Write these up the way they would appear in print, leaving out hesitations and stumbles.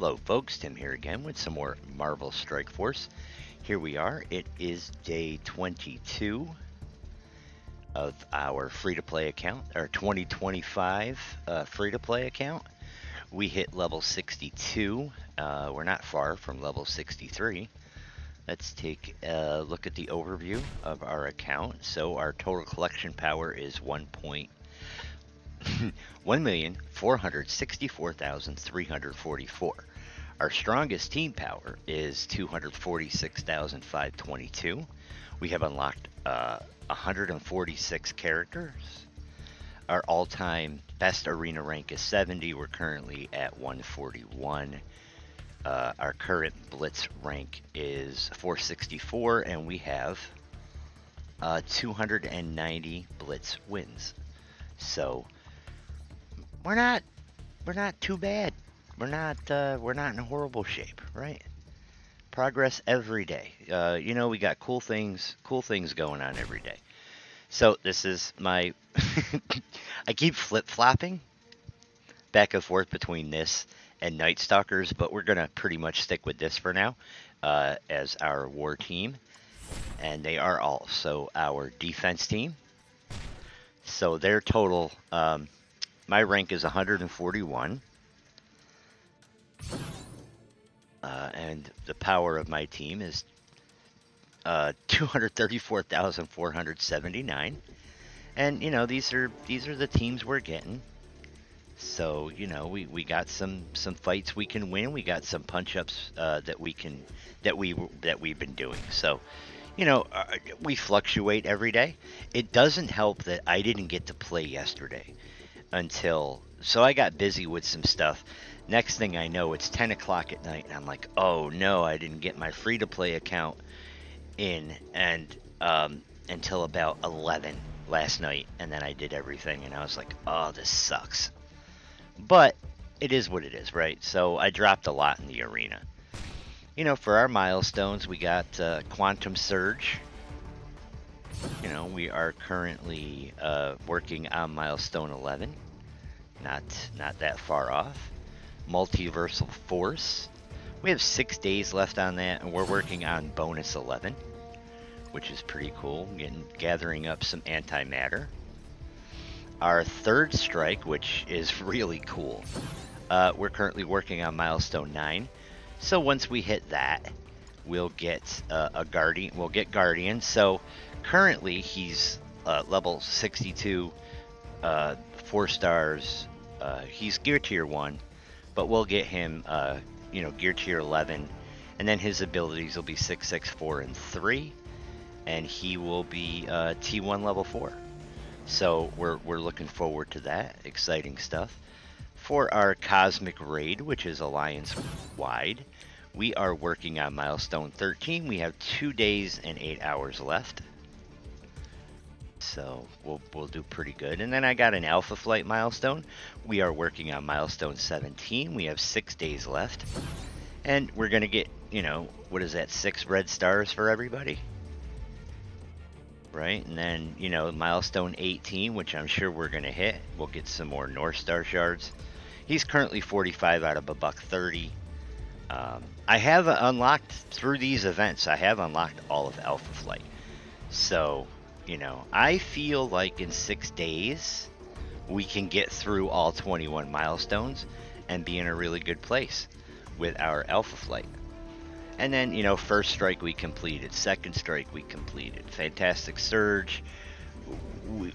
Hello folks, Tim here again with some more Marvel Strike Force. Here we are, it is day 22 of our free-to-play account, our 2025 free-to-play account. We hit level 62, we're not far from level 63. Let's take a look at the overview of our account. So our total collection power is 1,464,344. Our strongest team power is 246,522. We have unlocked 146 characters. Our all-time best arena rank is 70. We're currently at 141. Our current Blitz rank is 464, and we have 290 Blitz wins. So we're not too bad. We're not in horrible shape, right? Progress every day. We got cool things going on every day. So this is my I keep flip-flopping back and forth between this and Night Stalkers, but we're gonna pretty much stick with this for now as our war team, and they are also our defense team. So their total, my rank is 141, and the power of my team is 234,479, and these are the teams we're getting. So we got some fights we can win. We got some punch ups that we've been doing. So we fluctuate every day. It doesn't help that I didn't get to play yesterday so I got busy with some stuff. Next thing I know, it's 10 o'clock at night, and I'm like, oh no, I didn't get my free to play account in and until about 11 last night, and then I did everything, and I was like, oh, this sucks. But it is what it is, right? So I dropped a lot in the arena. For our milestones, we got Quantum Surge. We are currently working on milestone 11. Not that far off. Multiversal Force. We have 6 days left on that, and we're working on bonus 11, which is pretty cool. Gathering up some antimatter. Our third strike, which is really cool, we're currently working on milestone 9. So once we hit that, we'll get a Guardian. We'll get Guardian. So currently he's level 62, 4 stars. He's gear tier 1, but we'll get him, gear tier 11, and then his abilities will be 6, 6, 4, and 3, and he will be T1 level 4. So we're looking forward to that. Exciting stuff. For our Cosmic Raid, which is alliance-wide, we are working on milestone 13. We have 2 days and 8 hours left. So we'll do pretty good. And then I got an Alpha Flight milestone. We are working on milestone 17. We have 6 days left. And we're going to get, what is that, 6 red stars for everybody? Right, and then milestone 18, which I'm sure we're gonna hit. We'll get some more North Star shards. He's currently 45 out of a buck 30. I have unlocked through these events. I have unlocked all of Alpha Flight. So I feel like in 6 days we can get through all 21 milestones and be in a really good place with our Alpha Flight. And then, first strike we completed, second strike we completed, Fantastic Surge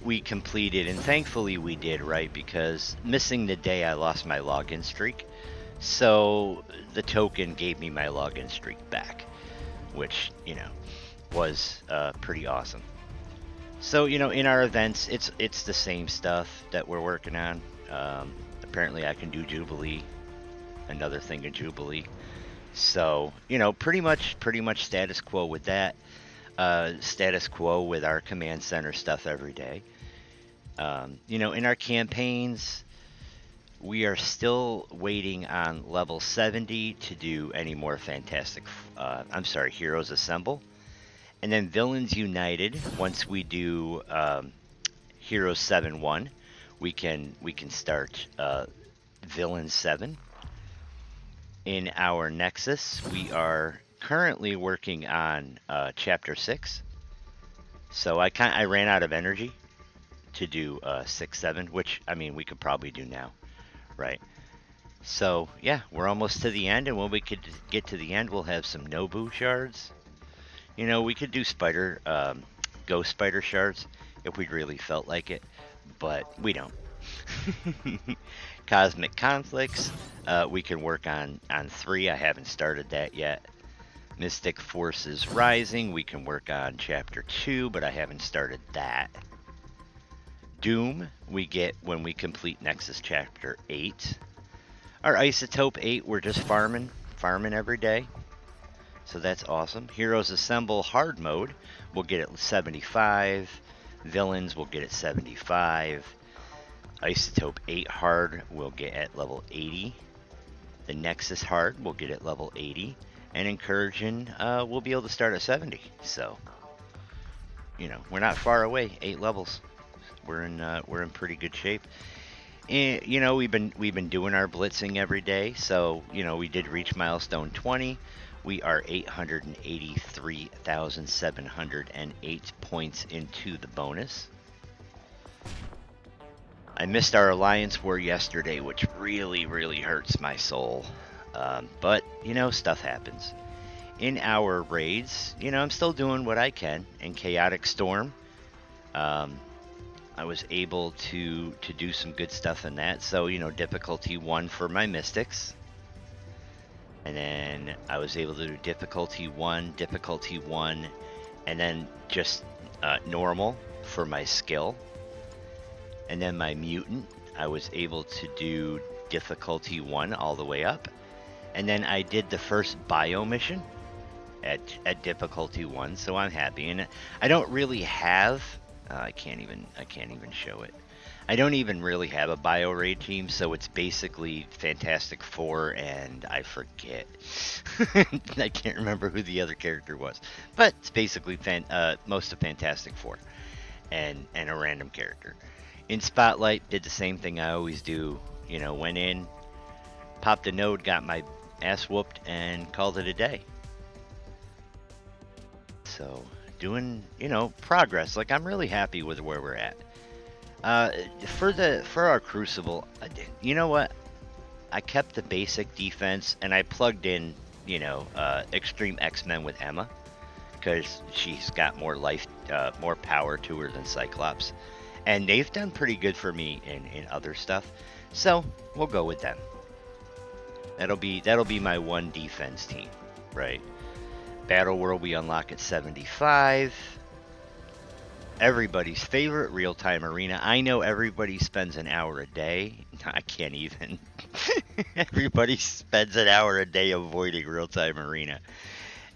we completed, and thankfully we did, right? Because missing the day I lost my login streak, so the token gave me my login streak back, which, was pretty awesome. So, in our events, it's the same stuff that we're working on. Apparently I can do Jubilee, another thing of Jubilee. So, pretty much status quo with that. Status quo with our command center stuff every day. In our campaigns, we are still waiting on level 70 to do any more fantastic, Heroes Assemble. And then Villains United, once we do Heroes 7-1, we can start Villains 7. In our Nexus, we are currently working on Chapter 6. So I ran out of energy to do 6, 7, which, I mean, we could probably do now, right? So, yeah, we're almost to the end, and when we could get to the end, we'll have some Nobu shards. You know, we could do ghost spider shards if we really felt like it, but we don't. Cosmic conflicts, we can work on 3. I haven't started that yet. Mystic forces rising, we can work on chapter 2, but I haven't started that. Doom, we get when we complete Nexus chapter 8. Our Isotope 8, we're just farming every day. So that's awesome. Heroes Assemble hard mode, we'll get it 75. Villains will get it 75. Isotope 8 hard will get at level 80. The Nexus hard will get at level 80. And Incursion we'll be able to start at 70. So, you know, we're not far away. 8 levels. We're in pretty good shape. And, you know, we've been doing our blitzing every day. So, you know, we did reach milestone 20. We are 883,708 points into the bonus. I missed our Alliance War yesterday, which really, really hurts my soul. But, you know, stuff happens. In our raids, you know, I'm still doing what I can. In Chaotic Storm, I was able to do some good stuff in that. So, you know, difficulty 1 for my Mystics. And then I was able to do difficulty 1, and then just normal for my skill. And then my Mutant, I was able to do difficulty 1 all the way up. And then I did the first bio mission at difficulty 1, so I'm happy. And I don't really have, I can't even show it. I don't even really have a bio raid team, so it's basically Fantastic Four, and I forget. I can't remember who the other character was, but it's basically most of Fantastic Four, and a random character. In Spotlight, did the same thing I always do. You know, went in, popped a node, got my ass whooped, and called it a day. So, doing, you know, progress. Like, I'm really happy with where we're at. For our Crucible, you know what? I kept the basic defense, and I plugged in, you know, Extreme X-Men with Emma, because she's got more more power to her than Cyclops. And they've done pretty good for me in other stuff. So, we'll go with them. That'll be my one defense team, right? Battle World we unlock at 75. Everybody's favorite real-time arena. I know everybody spends an hour a day. I can't even. Everybody spends an hour a day avoiding real-time arena.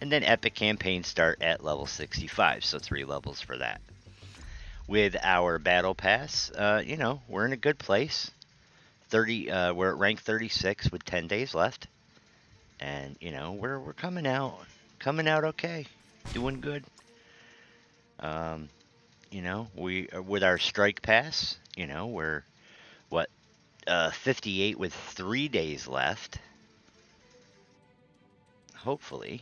And then Epic campaigns start at level 65, so 3 levels for that. With our battle pass, you know, we're in a good place. We're at rank 36 with 10 days left, and you know we're coming out okay, doing good. You know, we with our strike pass, you know, we're 58 with 3 days left. Hopefully,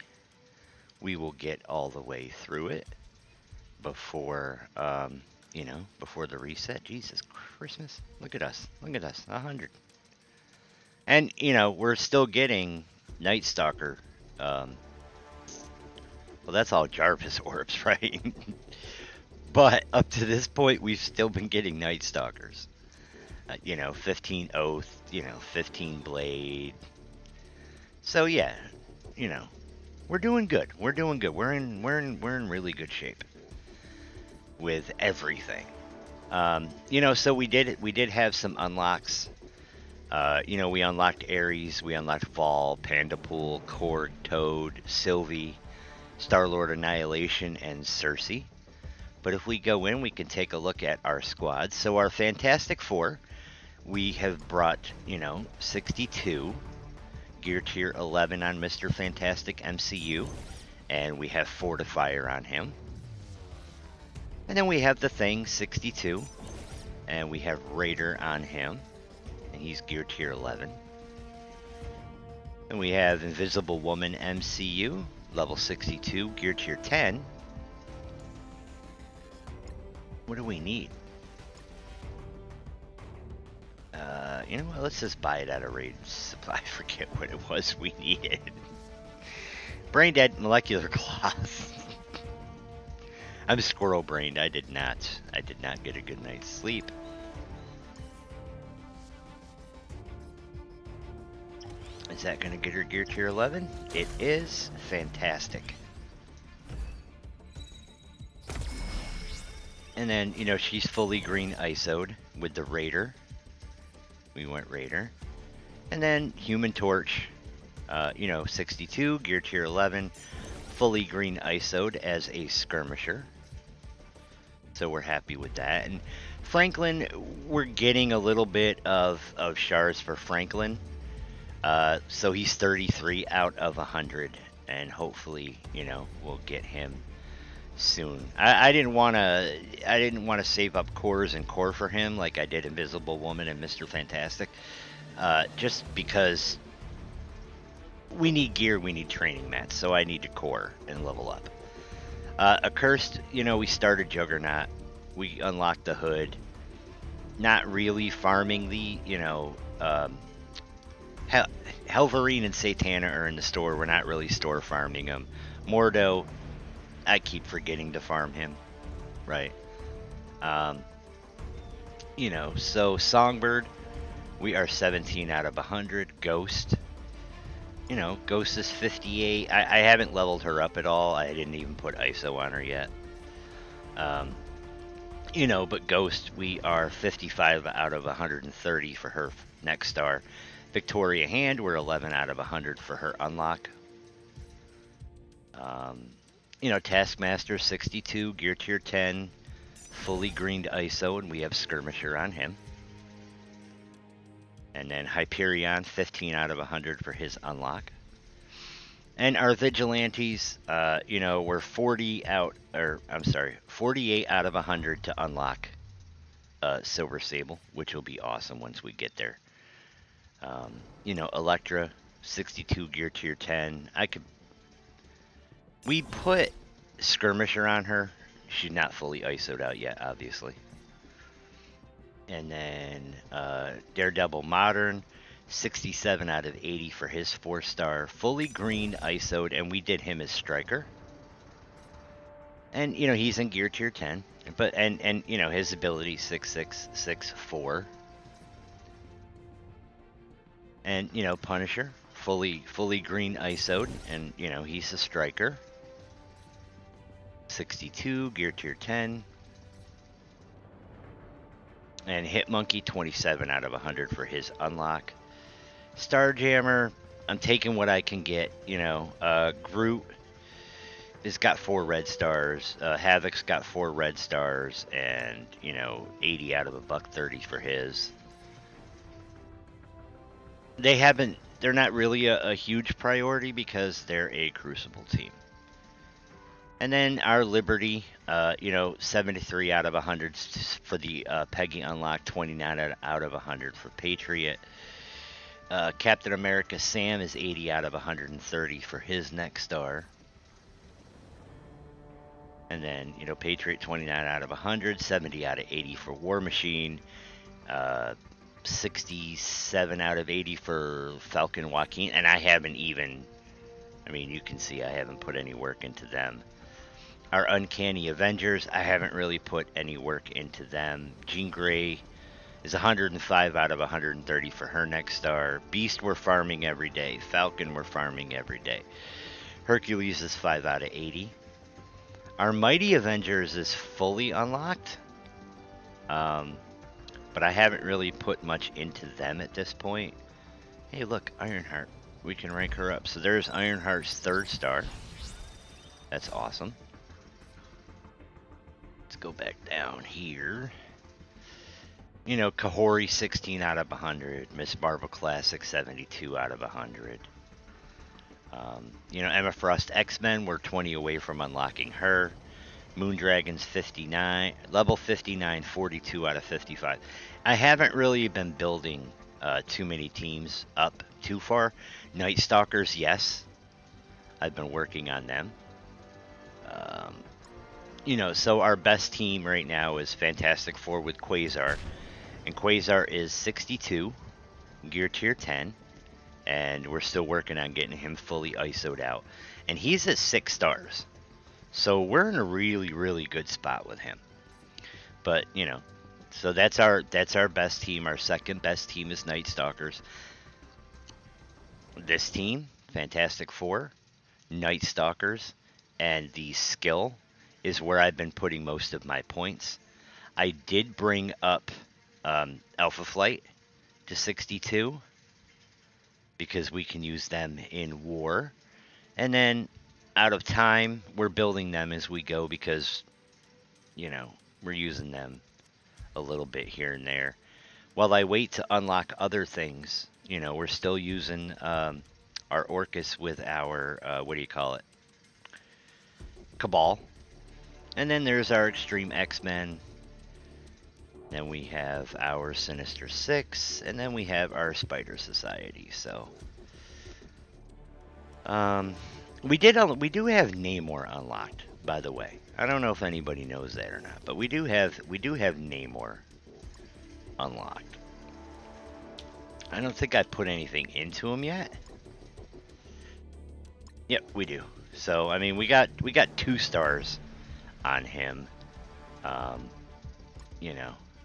we will get all the way through it before you know, before the reset. Jesus Christmas. Look at us. 100. And, you know, we're still getting Night Stalker. Well, that's all Jarvis orbs, right? But up to this point, we've still been getting Night Stalkers. You know, 15 Oath, you know, 15 Blade. So, yeah, you know, we're doing good. We're in really good shape with everything. You know, so we did have some unlocks. You know, we unlocked Ares, we unlocked Vol, Pandapool, Korg, Toad, Sylvie, Star-Lord Annihilation, and Cersei. But if we go in, we can take a look at our squad. So our Fantastic Four, we have brought, you know, 62, Gear Tier 11 on Mr. Fantastic MCU, and we have Fortifier on him. And then we have the Thing, 62, and we have Raider on him, and he's Gear Tier 11. And we have Invisible Woman MCU, level 62, gear tier 10. What do we need? You know what? Let's just buy it at a raid supply. I forget what it was we needed. Brain dead molecular cloth. I'm squirrel brained. I did not get a good night's sleep. Is that gonna get her gear tier 11? It is. Fantastic. And then, you know, she's fully green ISO'd with the Raider. We went Raider. And then Human Torch, you know, 62, gear tier 11, fully green ISO'd as a skirmisher. So we're happy with that. And Franklin, we're getting a little bit of shards for Franklin. So he's 33 out of 100. And hopefully, you know, we'll get him soon. I didn't want to save up cores and core for him like I did Invisible Woman and Mr. Fantastic, just because we need gear, we need training mats, so I need to core and level up. Accursed, you know, we started Juggernaut, we unlocked the hood, not really farming the, you know, Helverine and Satana are in the store, we're not really store farming them. Mordo, I keep forgetting to farm him, right? You know, so Songbird, we are 17 out of 100. Ghost, you know, Ghost is 58. I haven't leveled her up at all. I didn't even put ISO on her yet. You know, but Ghost, we are 55 out of 130 for her next star. Victoria Hand, we're 11 out of 100 for her unlock. You know, Taskmaster 62, gear tier 10, fully greened ISO, and we have Skirmisher on him. And then Hyperion, 15 out of 100 for his unlock. And our Vigilantes, you know, we're 48 out of 100 to unlock Silver Sable, which will be awesome once we get there. You know, Elektra, 62, gear tier 10. We put Skirmisher on her. She's not fully ISO'd out yet, obviously. And then Daredevil Modern, 67 out of 80 for his 4-star, fully green ISO'd, and we did him as Striker. And, you know, he's in gear tier 10, but and you know, his ability 6664. And, you know, Punisher, fully green ISO'd, and, you know, he's a Striker. 62, gear tier 10. And Hitmonkey, 27 out of 100 for his unlock. Starjammer, I'm taking what I can get, you know. Groot has got 4 red stars. Havoc's got 4 red stars, and, you know, 80 out of $130 for his. They're not really a huge priority because they're a Crucible team. And then our Liberty, you know, 73 out of 100 for the Peggy unlock, 29 out of 100 for Patriot. Captain America Sam is 80 out of 130 for his next star. And then, you know, Patriot 29 out of 100, 70 out of 80 for War Machine, 67 out of 80 for Falcon Joaquin. And I haven't even, I mean, you can see I haven't put any work into them. Our Uncanny Avengers, I haven't really put any work into them. Jean Grey is 105 out of 130 for her next star. Beast, we're farming every day. Falcon, we're farming every day. Hercules is 5 out of 80. Our Mighty Avengers is fully unlocked. But I haven't really put much into them at this point. Hey, look, Ironheart. We can rank her up. So there's Ironheart's 3rd star. That's awesome. Let's go back down here. You know, Kahori, 16 out of 100. Miss Marvel Classic, 72 out of 100. You know, Emma Frost X-Men, we're 20 away from unlocking her. Moondragon's 59, level 59, 42 out of 55. I haven't really been building too many teams up too far. Night Stalkers, yes. I've been working on them. Um, so our best team right now is Fantastic Four with Quasar. And Quasar is 62, gear tier 10. And we're still working on getting him fully ISO'd out. And he's at 6 stars. So we're in a really, really good spot with him. But, so that's our best team. Our second best team is Night Stalkers. This team, Fantastic Four, Night Stalkers, and the skill is where I've been putting most of my points. I did bring up Alpha Flight to 62 because we can use them in war. And then out of time, we're building them as we go because, we're using them a little bit here and there. While I wait to unlock other things, we're still using our Orcus with our, Cabal. And then there's our Extreme X-Men. Then we have our Sinister Six, and then we have our Spider Society. So, we do have Namor unlocked, by the way. I don't know if anybody knows that or not, but we do have Namor unlocked. I don't think I've put anything into him yet. Yep, we do. So I mean, we got 2 stars on him.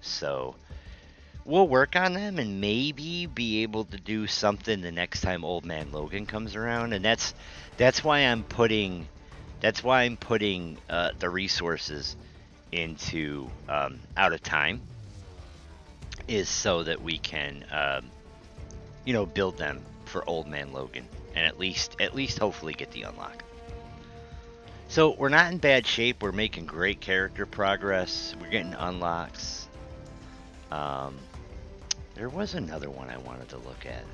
So we'll work on them and maybe be able to do something the next time Old Man Logan comes around. And that's why I'm putting the resources into Out of Time, is so that we can build them for Old Man Logan and at least hopefully get the unlock. So we're not in bad shape. We're making great character progress. We're getting unlocks. There was another one I wanted to look at.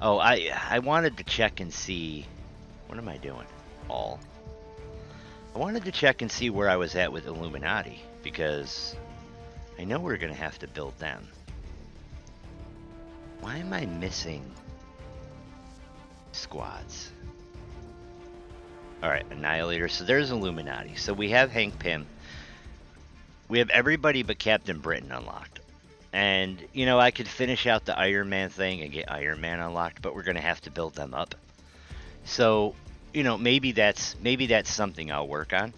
Oh, I wanted to check and see. What am I doing? I wanted to check and see where I was at with Illuminati, because I know we're going to have to build them. Why am I missing squads? Alright, Annihilator. So there's Illuminati. So we have Hank Pym. We have everybody but Captain Britain unlocked. And, I could finish out the Iron Man thing and get Iron Man unlocked, but we're going to have to build them up. So, maybe that's something I'll work on,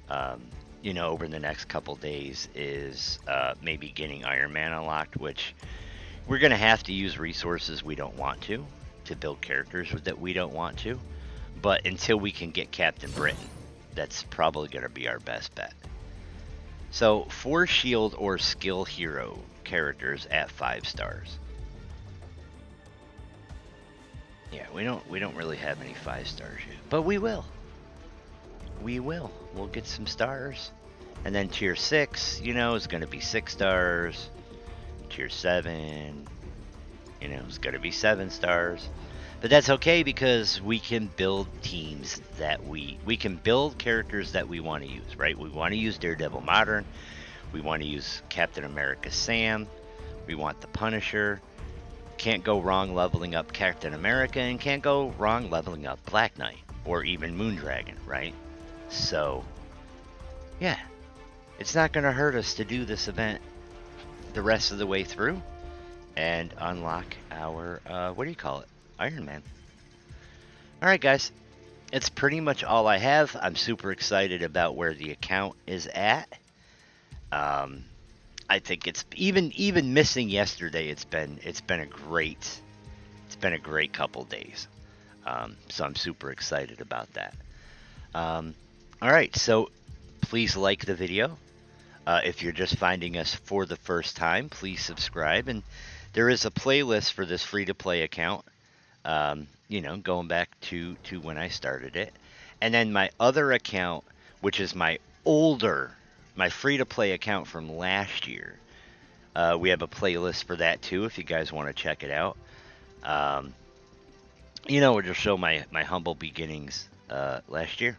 over the next couple days, is maybe getting Iron Man unlocked, which we're going to have to use resources we don't want to build characters that we don't want to. But until we can get Captain Britain, that's probably going to be our best bet. So, 4 shield or skill hero characters at 5 stars. Yeah, we don't really have any 5 stars yet, but we will. We'll get some stars. And then tier 6, is going to be 6 stars. Tier 7, is going to be 7 stars. But that's okay, because we can build teams that we can build characters that we want to use, right? We want to use Daredevil Modern. We want to use Captain America Sam. We want the Punisher. Can't go wrong leveling up Captain America, and can't go wrong leveling up Black Knight or even Moondragon, right? So, yeah. It's not going to hurt us to do this event the rest of the way through and unlock our, Iron Man. Alright, guys. It's pretty much all I have. I'm super excited about where the account is at. I think it's even missing yesterday. It's been a great couple days. So I'm super excited about that. All right, so please like the video. If you're just finding us for the first time, please subscribe. And there is a playlist for this free-to-play account. Going back to when I started it. And then my other account, which is my free-to-play account from last year. We have a playlist for that too, if you guys want to check it out. We'll just show my humble beginnings last year.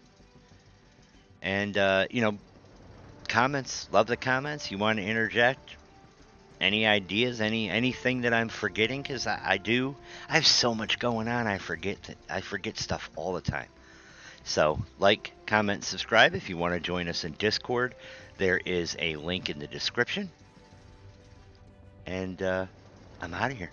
And, comments, love the comments. You want to interject? Any ideas? Anything that I'm forgetting? Because I do. I have so much going on. I forget stuff all the time. So like, comment, subscribe. If you want to join us in Discord, there is a link in the description. And I'm out of here.